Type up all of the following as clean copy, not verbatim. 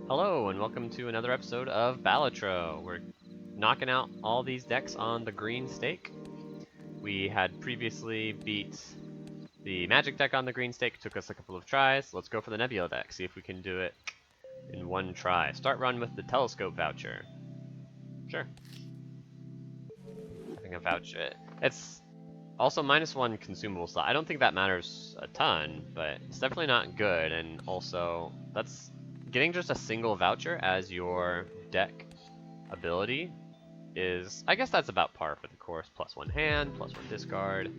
Hello and welcome to another episode of Balatro. We're knocking out all these decks on the green stake. We had previously beat the magic deck on the green stake, took us a couple of tries. Let's go for the Nebula deck, see if we can do it in one try. Start run with the telescope voucher. Sure. I think a voucher. It's also -1 consumable slot. I don't think that matters a ton, but it's definitely not good, and also that's getting just a single voucher as your deck ability is, I guess that's about par for the course. +1 hand, +1 discard.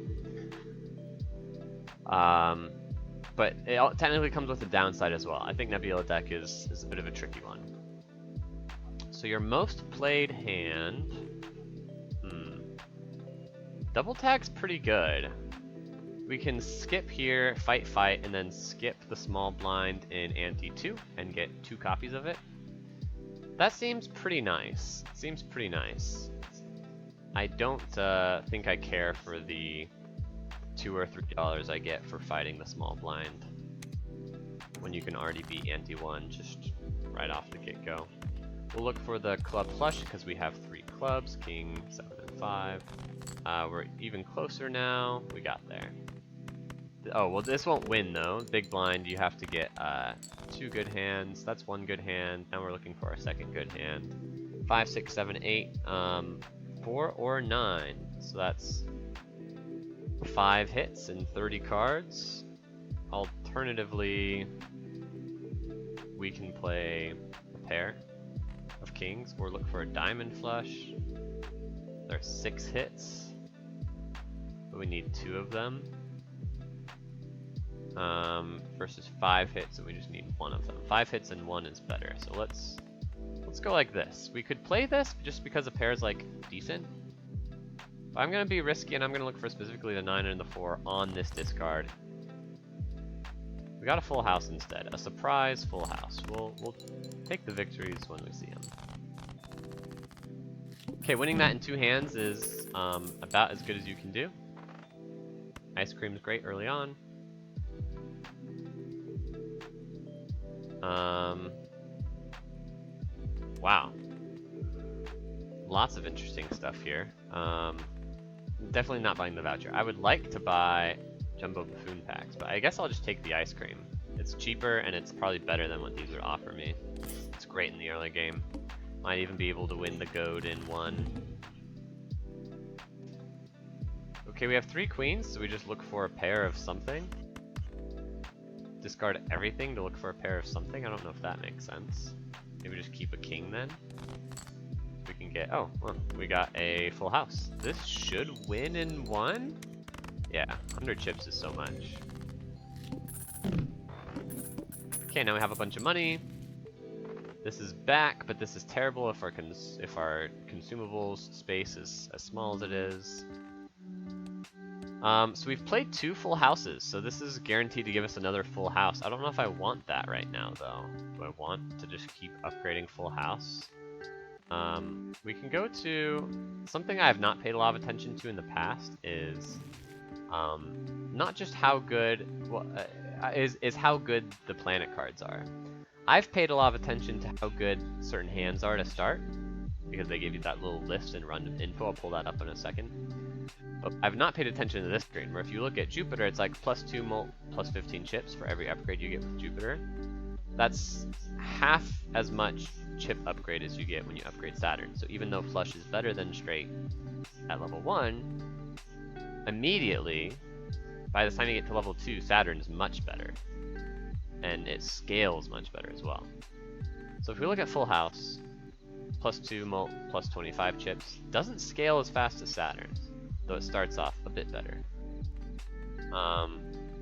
But it technically comes with a downside as well. I think Nebula Deck is a bit of a tricky one. So your most played hand, Double Tag's pretty good. We can skip here, fight, and then skip the small blind in ante 2 and get 2 copies of it. That seems pretty nice. Seems pretty nice. I don't think I care for the $2 or $3 I get for fighting the small blind when you can already beat ante 1 just right off the get-go. We'll look for the club flush because we have 3 clubs, king, 7, and 5. We're even closer now. We got there. Oh, well, this won't win, though. Big blind, you have to get 2 good hands. That's 1 good hand. Now we're looking for our second good hand. 5, 6, 7, 8, 4 or 9. So that's 5 hits and 30 cards. Alternatively, we can play a pair of kings or look for a diamond flush. There are 6 hits, but we need 2 of them. Versus 5 hits, and we just need 1 of them. 5 hits and 1 is better. So let's go like this. We could play this just because a pair is like decent. But I'm gonna be risky, and I'm gonna look for specifically the 9 and the 4 on this discard. We got a full house instead. A surprise full house. We'll take the victories when we see them. Okay, winning that in 2 hands is about as good as you can do. Ice cream's great early on. Wow. Lots of interesting stuff here. Definitely not buying the voucher. I would like to buy Jumbo Buffoon packs, but I guess I'll just take the ice cream. It's cheaper and it's probably better than what these would offer me. It's great in the early game. Might even be able to win the gold in 1. Okay, we have 3 queens, so we just look for a pair of something. Discard everything to look for a pair of something. I don't know if that makes sense. Maybe just keep a king then. We can get, oh, well, we got a full house. This should win in 1? Yeah, 100 chips is so much. Okay, now we have a bunch of money. This is back, but this is terrible if our consumables space is as small as it is. So we've played 2 full houses, so this is guaranteed to give us another full house. I don't know if I want that right now, though. Do I want to just keep upgrading full house? We can go to something I have not paid a lot of attention to in the past is not just how good, well, is how good the planet cards are. I've paid a lot of attention to how good certain hands are to start, because they give you that little list and run info. I'll pull that up in a second. But I've not paid attention to this screen, where if you look at Jupiter, it's like +2 molt, +15 chips for every upgrade you get with Jupiter. That's half as much chip upgrade as you get when you upgrade Saturn. So even though flush is better than straight at level 1, immediately, by the time you get to level 2, Saturn is much better. And it scales much better as well. So if we look at full house, +2 molt, +25 chips, doesn't scale as fast as Saturn, though it starts off a bit better.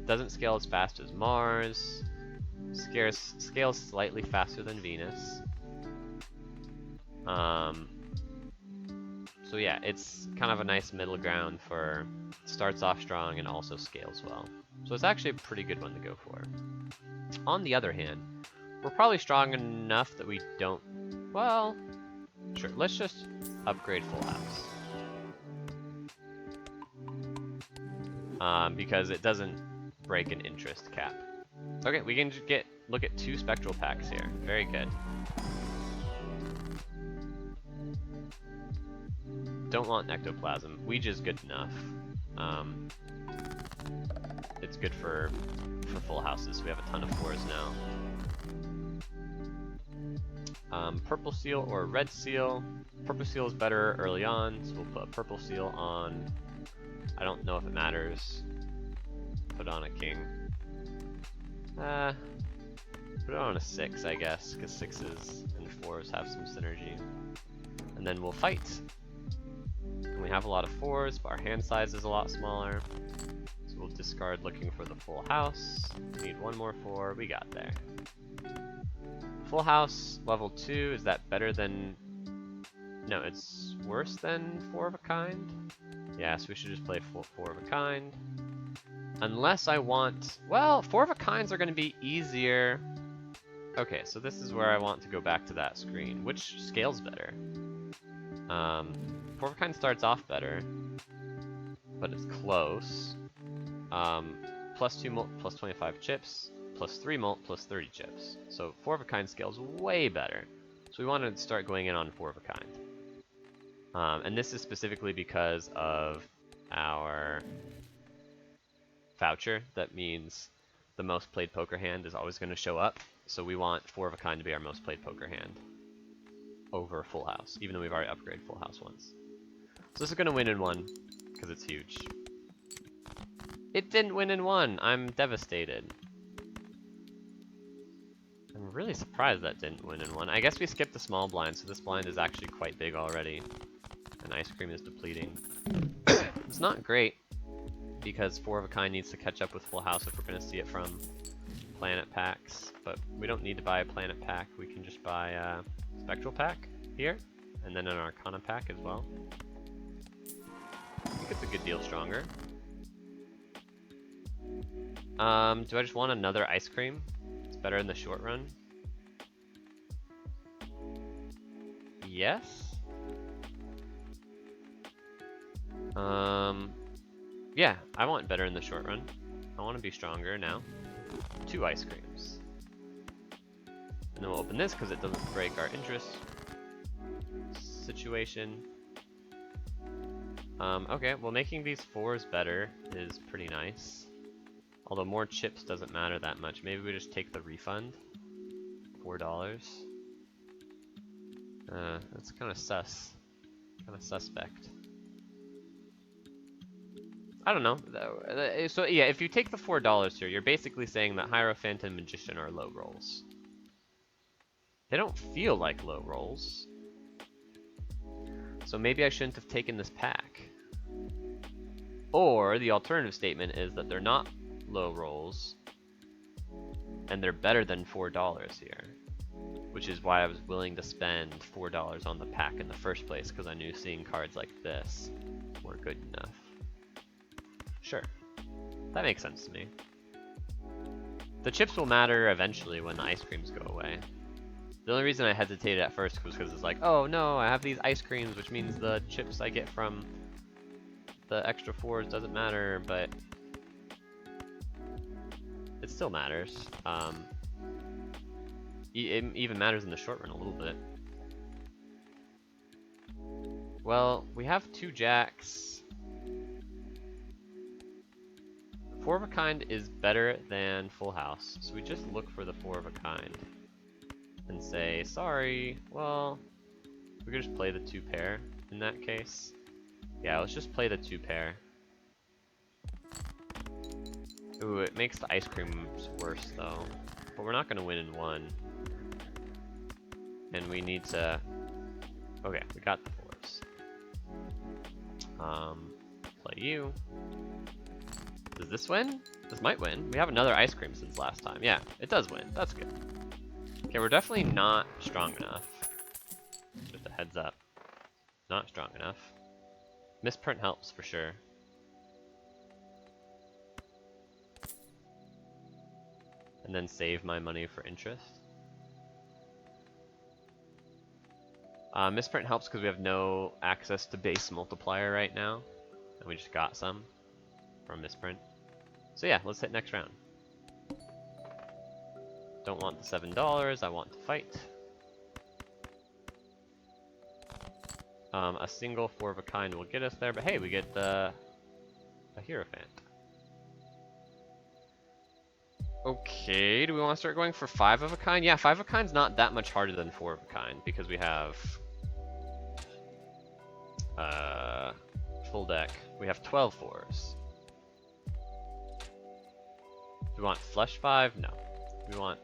Doesn't scale as fast as Mars, scales slightly faster than Venus. So yeah, it's kind of a nice middle ground for starts off strong and also scales well. So it's actually a pretty good one to go for. On the other hand, we're probably strong enough that we don't, well, sure, let's just upgrade full house. Because it doesn't break an interest cap. Okay, we can just get look at 2 spectral packs here. Very good. Don't want ectoplasm. Ouija's good enough. It's good for full houses. We have a ton of 4s now. Purple seal or red seal. Purple seal is better early on, so we'll put a purple seal on. I don't know if it matters. Put on a king. Put it on a 6, I guess, because 6s and 4s have some synergy. And then we'll fight. And we have a lot of 4s, but our hand size is a lot smaller. So we'll discard looking for the full house. We need 1 more 4. We got there. Full house, level 2. Is that better than... No, it's worse than 4 of a kind? Yeah, so we should just play 4 of a kind. Unless I want... Well, 4 of a kinds are going to be easier. Okay, so this is where I want to go back to that screen. Which scales better? 4 of a kind starts off better, but it's close. Plus 2 molt, plus 25 chips, plus 3 molt, plus 30 chips. So 4 of a kind scales way better. So we want to start going in on 4 of a kind. And this is specifically because of our voucher. That means the most played poker hand is always going to show up. So we want 4 of a kind to be our most played poker hand over full house, even though we've already upgraded full house once. So this is going to win in 1 because it's huge. It didn't win in 1. I'm devastated. I'm really surprised that didn't win in 1. I guess we skipped the small blind, so this blind is actually quite big already. And ice cream is depleting. It's not great because 4 of a kind needs to catch up with full house if we're going to see it from planet packs. But we don't need to buy a planet pack. We can just buy a spectral pack here, and then an arcana pack as well. I think it's a good deal stronger. Do I just want another ice cream? It's better in the short run. Yes. Yeah, I want better in the short run. I want to be stronger now. 2 ice creams. And then we'll open this because it doesn't break our interest situation. Okay, well making these 4s better is pretty nice. Although more chips doesn't matter that much. Maybe we just take the refund. $4. That's kind of sus. Kind of suspect. I don't know. So yeah, if you take the $4 here, you're basically saying that Hierophant and Magician are low rolls. They don't feel like low rolls. So maybe I shouldn't have taken this pack. Or the alternative statement is that they're not low rolls, and they're better than $4 here. Which is why I was willing to spend $4 on the pack in the first place, because I knew seeing cards like this were good enough. Sure. That makes sense to me. The chips will matter eventually when the ice creams go away. The only reason I hesitated at first was because it's like, oh no, I have these ice creams, which means the chips I get from the extra 4s doesn't matter, but it still matters. It even matters in the short run a little bit. Well, we have 2 jacks. 4 of a kind is better than full house, so we just look for the 4 of a kind and say, sorry, well, we could just play the 2 pair in that case. Yeah, let's just play the 2 pair. Ooh, it makes the ice creams worse though, but we're not going to win in 1. And we need to... Okay, we got the 4s. Play you. Does this win? This might win. We have another ice cream since last time. Yeah, it does win. That's good. Okay, we're definitely not strong enough. Just a heads up. Not strong enough. Misprint helps for sure. And then save my money for interest. Misprint helps because we have no access to base multiplier right now. And we just got some from misprint. So yeah, let's hit next round. Don't want the $7, I want to fight. A single 4 of a kind will get us there, but hey, we get a Hierophant. Okay, do we want to start going for 5 of a kind? Yeah, 5 of a kind's not that much harder than 4 of a kind, because we have full deck. We have 12 fours. Do we want flush 5? No. We want...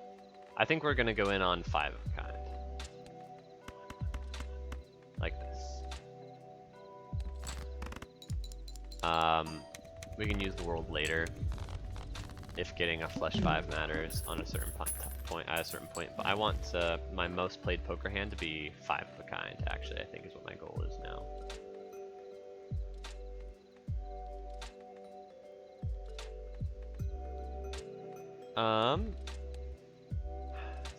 I think we're gonna go in on 5 of a kind. Like this. We can use the world later if getting a flush 5 matters on a certain point at a certain point. But I want my most played poker hand to be 5 of a kind. Actually, I think is what my goal is now.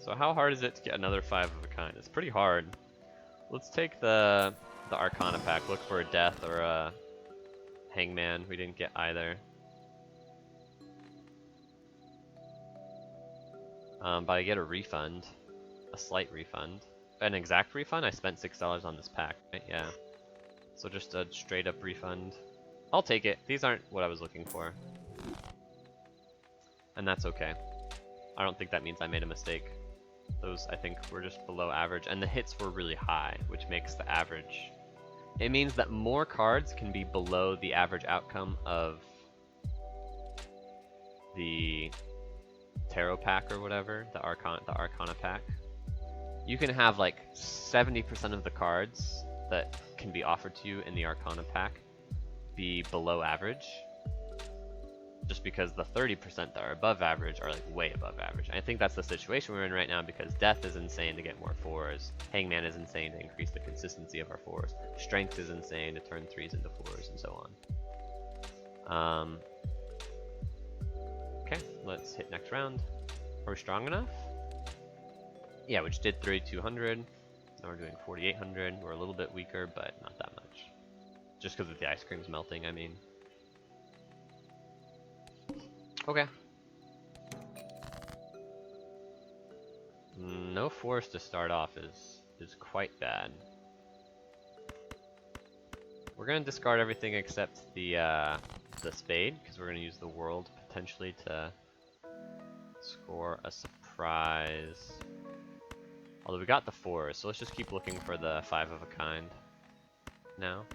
So how hard is it to get another 5 of a kind? It's pretty hard. Let's take the Arcana pack. Look for a death or a hangman. We didn't get either. But I get a refund. A slight refund. An exact refund? I spent $6 on this pack, right? Yeah. So just a straight up refund. I'll take it. These aren't what I was looking for. And that's okay. I don't think that means I made a mistake. Those, I think, were just below average. And the hits were really high, which makes the average... It means that more cards can be below the average outcome of the tarot pack or whatever, the Arcana pack. You can have like 70% of the cards that can be offered to you in the Arcana pack be below average, just because the 30% that are above average are like way above average. I think that's the situation we're in right now, because Death is insane to get more 4s, Hangman is insane to increase the consistency of our 4s, Strength is insane to turn 3s into 4s, and so on. Okay, let's hit next round. Are we strong enough? Yeah, we just did 3,200. Now we're doing 4,800. We're a little bit weaker, but not that much. Just because of the ice cream's melting, I mean. Okay. No 4s to start off is quite bad. We're gonna discard everything except the spade, because we're gonna use the world potentially to score a surprise. Although we got the 4s, so let's just keep looking for the 5 of a kind now.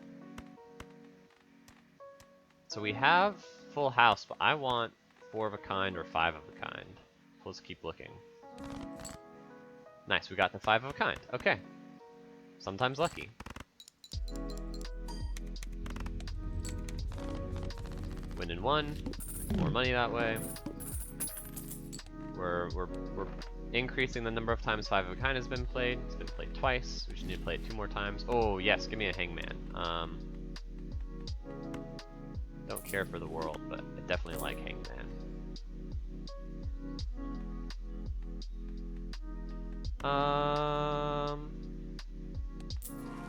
So we have full house, but I want 4 of a kind or 5 of a kind. So let's keep looking. Nice, we got the 5 of a kind. Okay. Sometimes lucky. Win in 1. More money that way. We're increasing the number of times 5 of a kind has been played. It's been played twice. We just need to play it 2 more times. Oh yes, give me a hangman. Don't care for the world, but I definitely like hangman.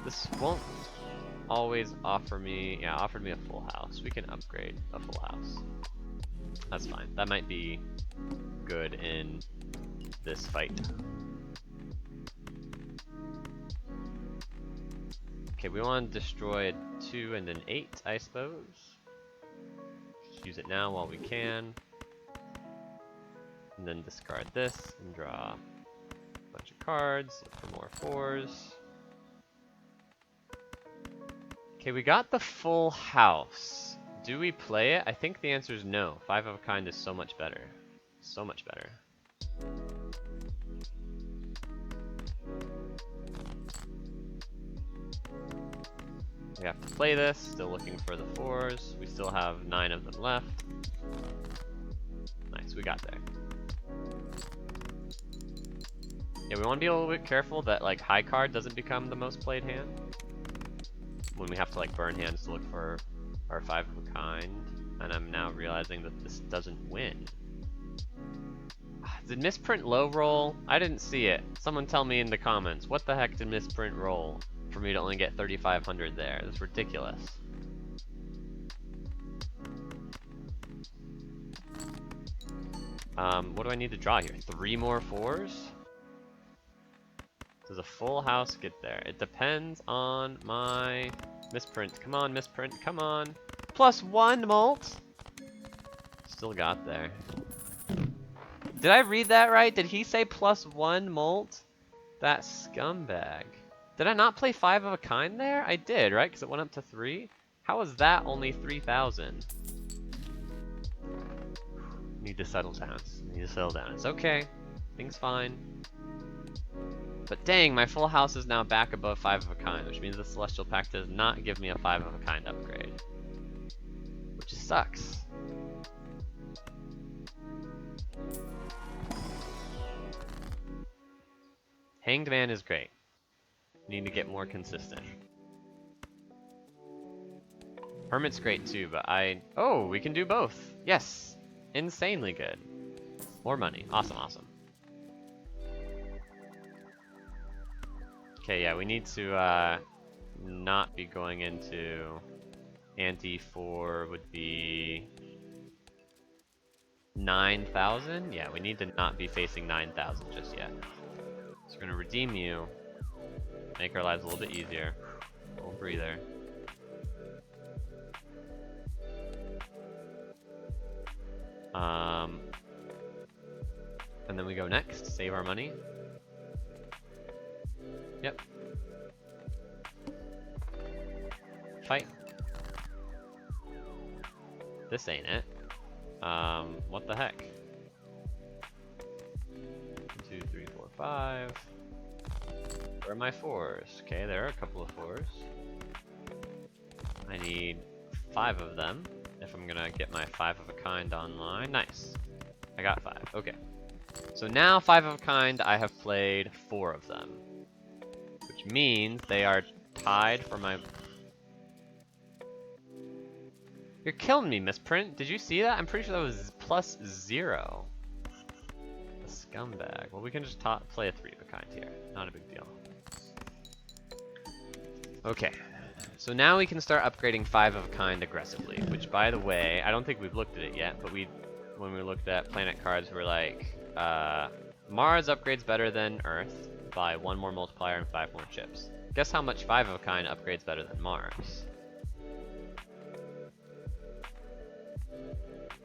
This won't always offer me. Yeah, offered me a full house. We can upgrade a full house. That's fine. That might be good in this fight. Okay, we want to destroy 2 and an 8, I suppose. Just use it now while we can. And then discard this and draw a bunch of cards. Look for more 4s. Okay, we got the full house. Do we play it? I think the answer is no. 5 of a kind is so much better. So much better. We have to play this, still looking for the 4s. We still have 9 of them left. Nice, we got there. Yeah, we want to be a little bit careful that like high card doesn't become the most played hand. When we have to like burn hands to look for our 5 of a kind. And I'm now realizing that this doesn't win. Did misprint low roll? I didn't see it. Someone tell me in the comments. What the heck did misprint roll for me to only get 3,500 there? That's ridiculous. What do I need to draw here? 3 more 4s? Does a full house get there? It depends on my misprint. Come on, misprint, come on. +1 mult? Still got there. Did I read that right? Did he say +1 mult? That scumbag. Did I not play 5 of a kind there? I did, right? Because it went up to 3? How is that only 3,000? Need to settle down. Need to settle down. It's okay. Things fine. But dang, my full house is now back above 5 of a kind, which means the Celestial Pack does not give me a 5 of a kind upgrade. Which sucks. Hanged Man is great. Need to get more consistent. Hermit's great too, but oh, we can do both. Yes. Insanely good. More money. Awesome, awesome. Okay, yeah, we need to not be going into ante 4 would be 9,000. Yeah, we need to not be facing 9,000 just yet. So we're gonna redeem you, make our lives a little bit easier. A little breather. And then we go next, save our money. Yep. Fight. This ain't it. What the heck? 1, 2, 3, 4, 5. Where are my 4s? Okay, there are a couple of 4s. I need 5 of them if I'm gonna get my 5 of a kind online. Nice. I got 5. Okay. So now 5 of a kind, I have played 4 of them. Which means they are tied for my... You're killing me, misprint. Did you see that? I'm pretty sure that was +0. The scumbag. Well, we can just play a 3 of a kind here. Not a big deal. Okay. So now we can start upgrading 5 of a kind aggressively, which, by the way, I don't think we've looked at it yet, but when we looked at planet cards, we were like, Mars upgrades better than Earth by 1 more multiplier and 5 more chips. Guess how much 5 of a kind upgrades better than Mars?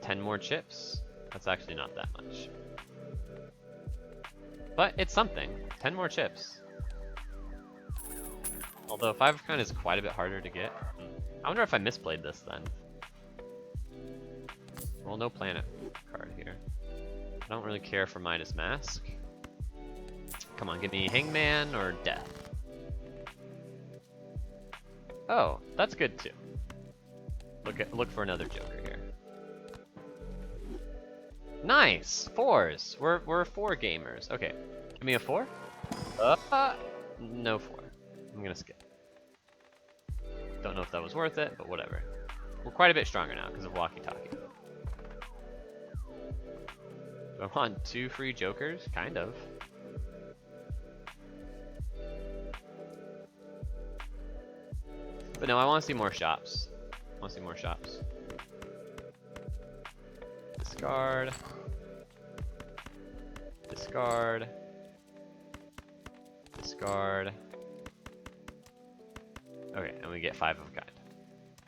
10 more chips. That's actually not that much. But it's something. 10 more chips. Although 5 of kind is quite a bit harder to get. I wonder if I misplayed this then. Well, no planet card here. I don't really care for Midas Mask. Come on, give me Hangman or Death. Oh, that's good too. Look for another Joker here. Nice! 4s! We're 4 gamers. Okay. Give me a 4? No 4. I'm gonna skip. Don't know if that was worth it, but whatever. We're quite a bit stronger now because of walkie-talkie. Do I want 2 free Jokers? Kind of. But no, I want to see more shops. I want to see more shops. Discard. Discard. Discard. Okay, and we get 5 of a kind.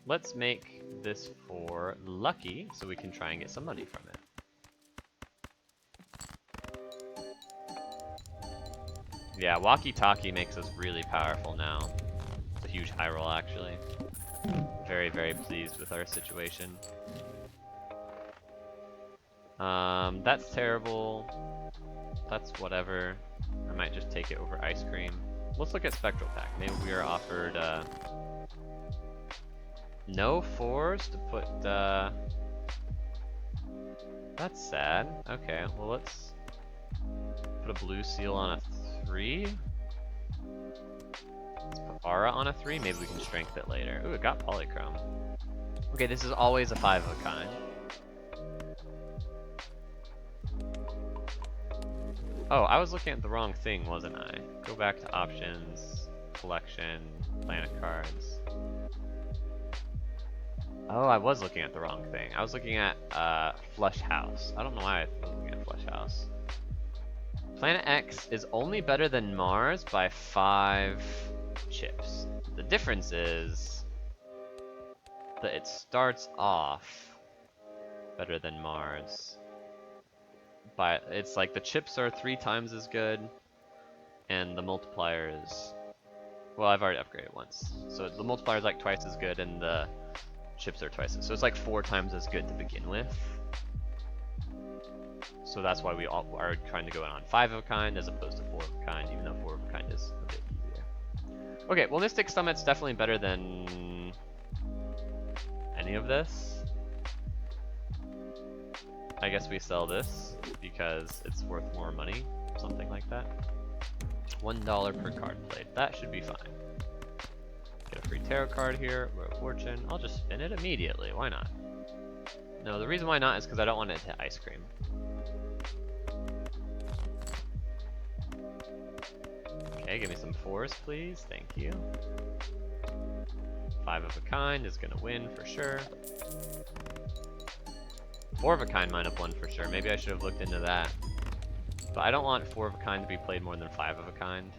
Let's make this for lucky so we can try and get some money from it. Yeah, walkie-talkie makes us really powerful now. It's a huge high roll, actually. Very, very pleased with our situation. That's terrible. That's whatever. I might just take it over ice cream. Let's look at Spectral Pack. Maybe we are offered, no 4s to put, That's sad. Okay, well let's put a blue seal on a 3. Let's put Aura on a 3. Maybe we can strength it later. Ooh, it got Polychrome. Okay, this is always a 5 of a kind. Oh, I was looking at the wrong thing, wasn't I? Go back to options, collection, planet cards. Oh, I was looking at the wrong thing. I was looking at Flush House. I don't know why I was looking at flush house. Planet X is only better than Mars by 5 chips. The difference is that it starts off better than Mars. But it's like the chips are 3 times as good, and the multiplier is... Well, I've already upgraded once. So the multiplier is like twice as good, and the chips are twice as... So it's like 4 times as good to begin with. So that's why we all are trying to go in on 5 of a kind as opposed to 4 of a kind, even though 4 of a kind is a bit easier. Okay, well, Mystic Summit's definitely better than any of this. I guess we sell this because it's worth more money, something like that. $1 per card played. That should be fine. Get a free tarot card here, Row of Fortune. I'll just spin it immediately. Why not? No, the reason why not is because I don't want it to hit ice cream. Okay, give me some 4s, please. Thank you. 5 of a kind is gonna win for sure. 4 of a kind might have won for sure. Maybe I should have looked into that. But I don't want 4 of a kind to be played more than 5 of a kind,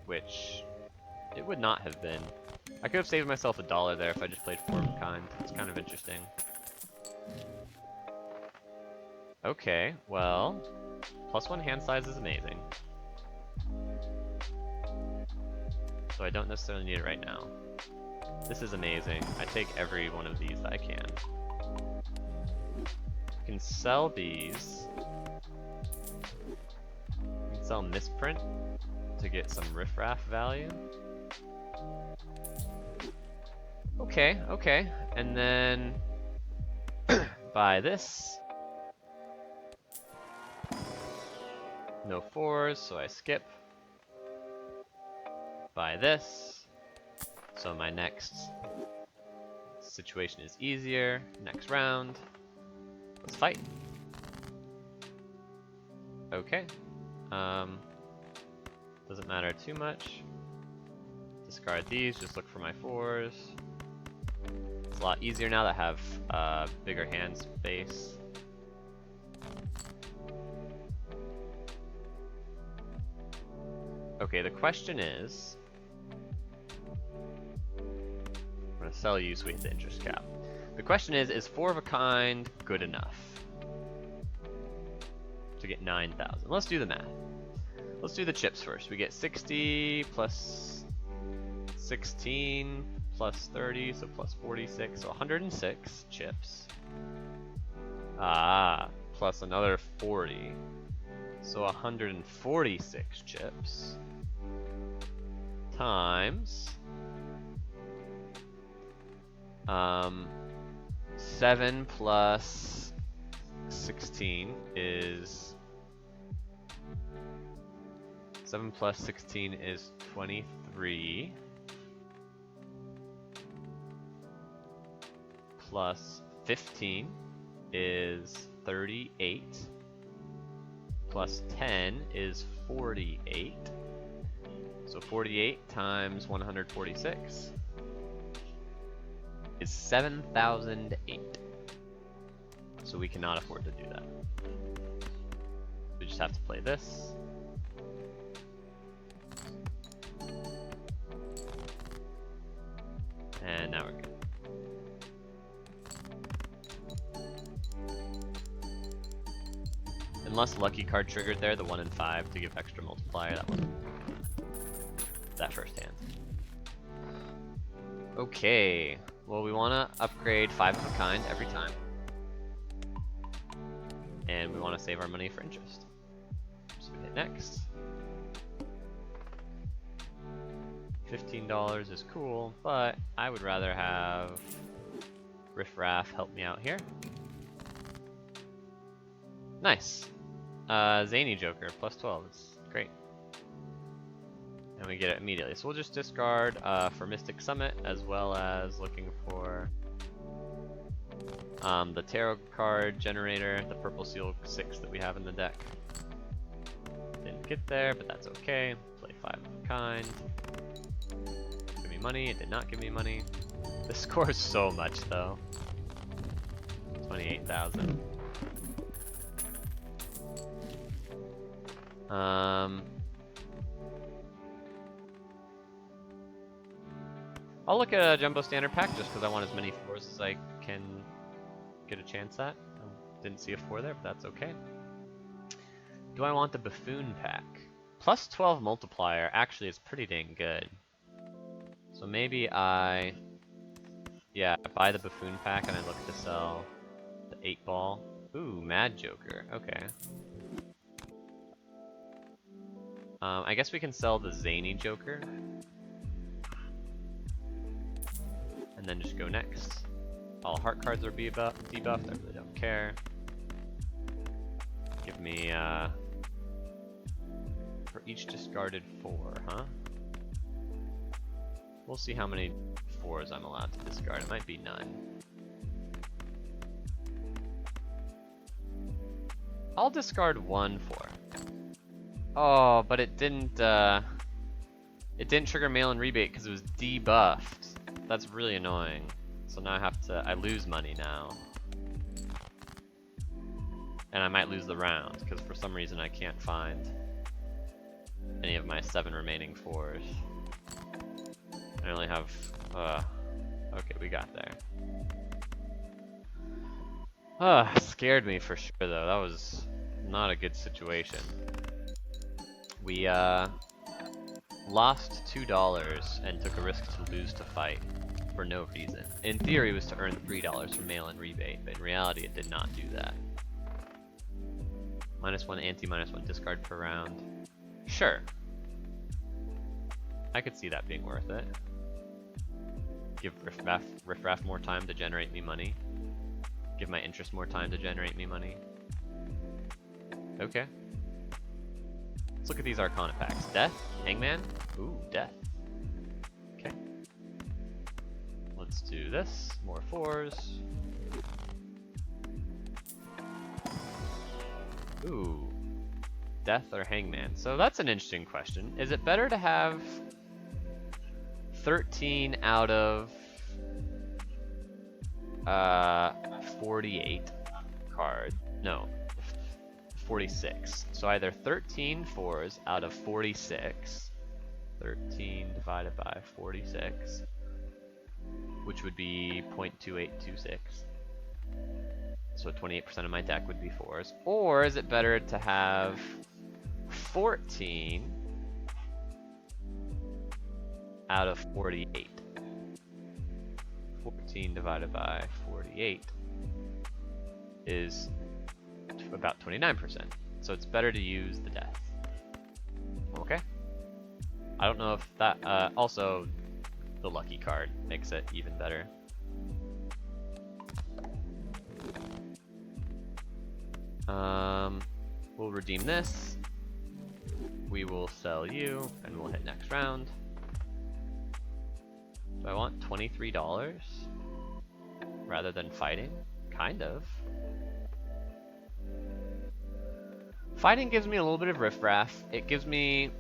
which it would not have been. I could have saved myself $1 there if I just played 4 of a kind. It's kind of interesting. Okay, well, +1 hand size is amazing. So I don't necessarily need it right now. This is amazing. I take every one of these that I can. I can sell these. I can sell Misprint to get some riffraff value. Okay, okay. And then buy this. No 4s, so I skip. Buy this. So my next situation is easier. Next round. Let's fight. Okay. Doesn't matter too much. Discard these, just look for my 4s. It's a lot easier now that I have bigger hand space. Okay, the question is... I'm gonna sell you so we hit the interest cap. The question is 4 of a kind good enough to get 9,000? Let's do the math. Let's do the chips first. We get 60 plus 16 plus 30, so plus 46, so 106 chips. Plus another 40, so 146 chips times 7 plus 16 is 23 plus 15 is 38 plus 10 is 48. So 48 times 146 is 7,008. So we cannot afford to do that. We just have to play this. And now we're good. Unless lucky card triggered there, the 1 and 5 to give extra multiplier, that wasn't that first hand. Okay, well we want to upgrade 5 of a kind every time. And we want to save our money for interest. So we hit next. $15 is cool, but I would rather have Riff Raff help me out here. Nice. Zany Joker, plus 12, it's great. And we get it immediately. So we'll just discard for Mystic Summit, as well as looking for the tarot card generator, the purple seal 6 that we have in the deck. Didn't get there, but that's okay. Play 5 of a kind. Give me money, it did not give me money. This scores so much though. 28,000. I'll look at a Jumbo Standard pack just because I want as many 4s as I can get a chance at. Didn't see a 4 there, but that's okay. Do I want the Buffoon pack? Plus 12 multiplier actually is pretty dang good. So maybe I buy the Buffoon pack and I look to sell the 8-ball. Ooh, Mad Joker, okay. I guess we can sell the Zany Joker. And then just go next. All heart cards are debuffed, I really don't care. Give me, for each discarded 4, huh? We'll see how many 4s I'm allowed to discard. It might be none. I'll discard 1 4. Oh, but it didn't trigger mail-in rebate because it was debuffed. That's really annoying. So now I lose money now. And I might lose the round, because for some reason I can't find any of my 7 remaining 4s. I only have, okay, we got there. Scared me for sure though, that was not a good situation. We, lost $2 and took a risk to lose to fight for no reason. In theory it was to earn $3 from mail-in rebate, but in reality it did not do that. -1 ante, -1 discard per round. Sure. I could see that being worth it. Give Riffraff more time to generate me money. Give my interest more time to generate me money. Okay. Let's look at these Arcana packs. Death? Hangman? Ooh, Death. Okay. Let's do this. More 4s. Ooh. Death or Hangman? So that's an interesting question. Is it better to have 13 out of 48 card? No. 46. So either 13 4s out of 46. 13 divided by 46. Which would be 0.2826. So 28% of my deck would be 4s. Or is it better to have 14 out of 48? 14 divided by 48 is about 29%. So it's better to use the Death. Okay. I don't know if that, also the lucky card makes it even better. We'll redeem this. We will sell you, and we'll hit next round. Do I want $23 rather than fighting? Kind of. Fighting gives me a little bit of riffraff. It gives me...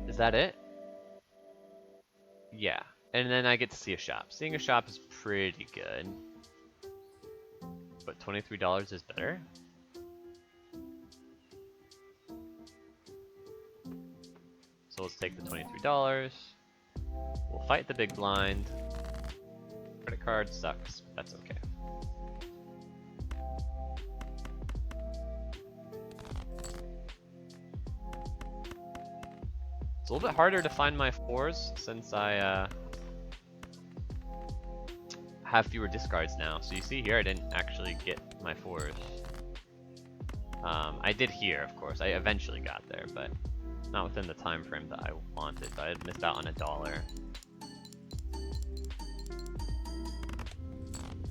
Is that it? Yeah. And then I get to see a shop. Seeing a shop is pretty good. But $23 is better? So let's take the $23. We'll fight the big blind. Credit card sucks, but that's okay. It's a little bit harder to find my 4s since I have fewer discards now. So you see here I didn't actually get my 4s. I did here, of course. I eventually got there, but not within the time frame that I wanted. I had missed out on $1.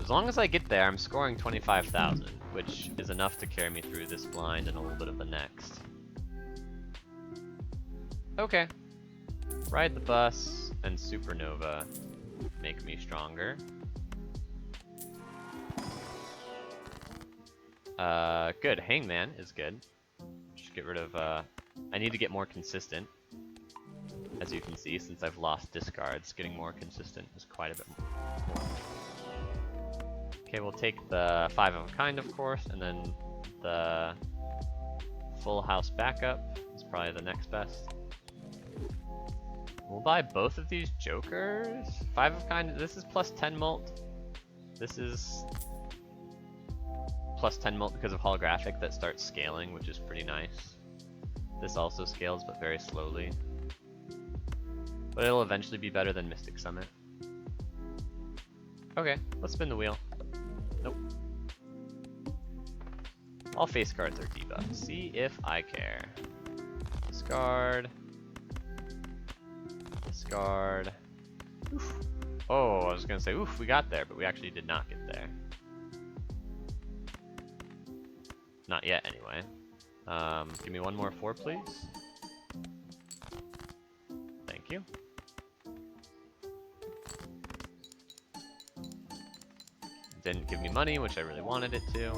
As long as I get there, I'm scoring 25,000, which is enough to carry me through this blind and a little bit of the next. Okay. Ride the Bus and Supernova make me stronger. Good. Hangman is good. Just get rid of, I need to get more consistent. As you can see, since I've lost discards, getting more consistent is quite a bit more. Okay, we'll take the 5 of a kind, of course, and then the full house backup is probably the next best. We'll buy both of these jokers. 5 of kind, this is plus 10 mult. This is plus 10 mult because of holographic that starts scaling, which is pretty nice. This also scales, but very slowly. But it'll eventually be better than Mystic Summit. Okay, let's spin the wheel. Nope. All face cards are debuffed. See if I care. Discard. Discard. Oof. Oh, I was gonna say, oof, we got there, but we actually did not get there. Not yet, anyway. Give me one more 4, please. Thank you. Didn't give me money, which I really wanted it to.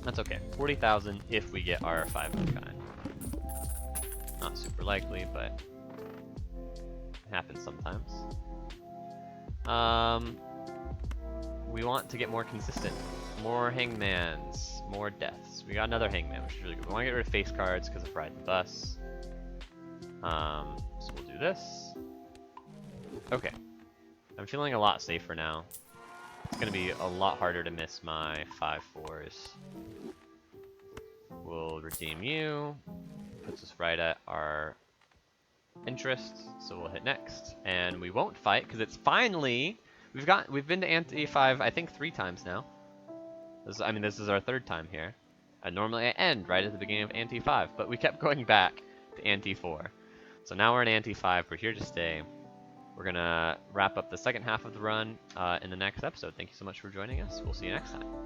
That's okay. 40,000 if we get our 5 of kind. Not super likely, but it happens sometimes. We want to get more consistent. More hangmans, more deaths. We got another hangman, which is really good. We want to get rid of face cards because of riding the bus. So we'll do this. Okay. I'm feeling a lot safer now. It's gonna be a lot harder to miss my 5/4s. We'll redeem you. Puts us right at our interest, so we'll hit next. And we won't fight because it's finally we've been to ante 5 I think 3 times now. This is our 3rd time here. And normally I end right at the beginning of ante 5, but we kept going back to ante 4. So now we're in ante 5. We're here to stay. We're gonna wrap up the second half of the run in the next episode. Thank you so much for joining us. We'll see you next time.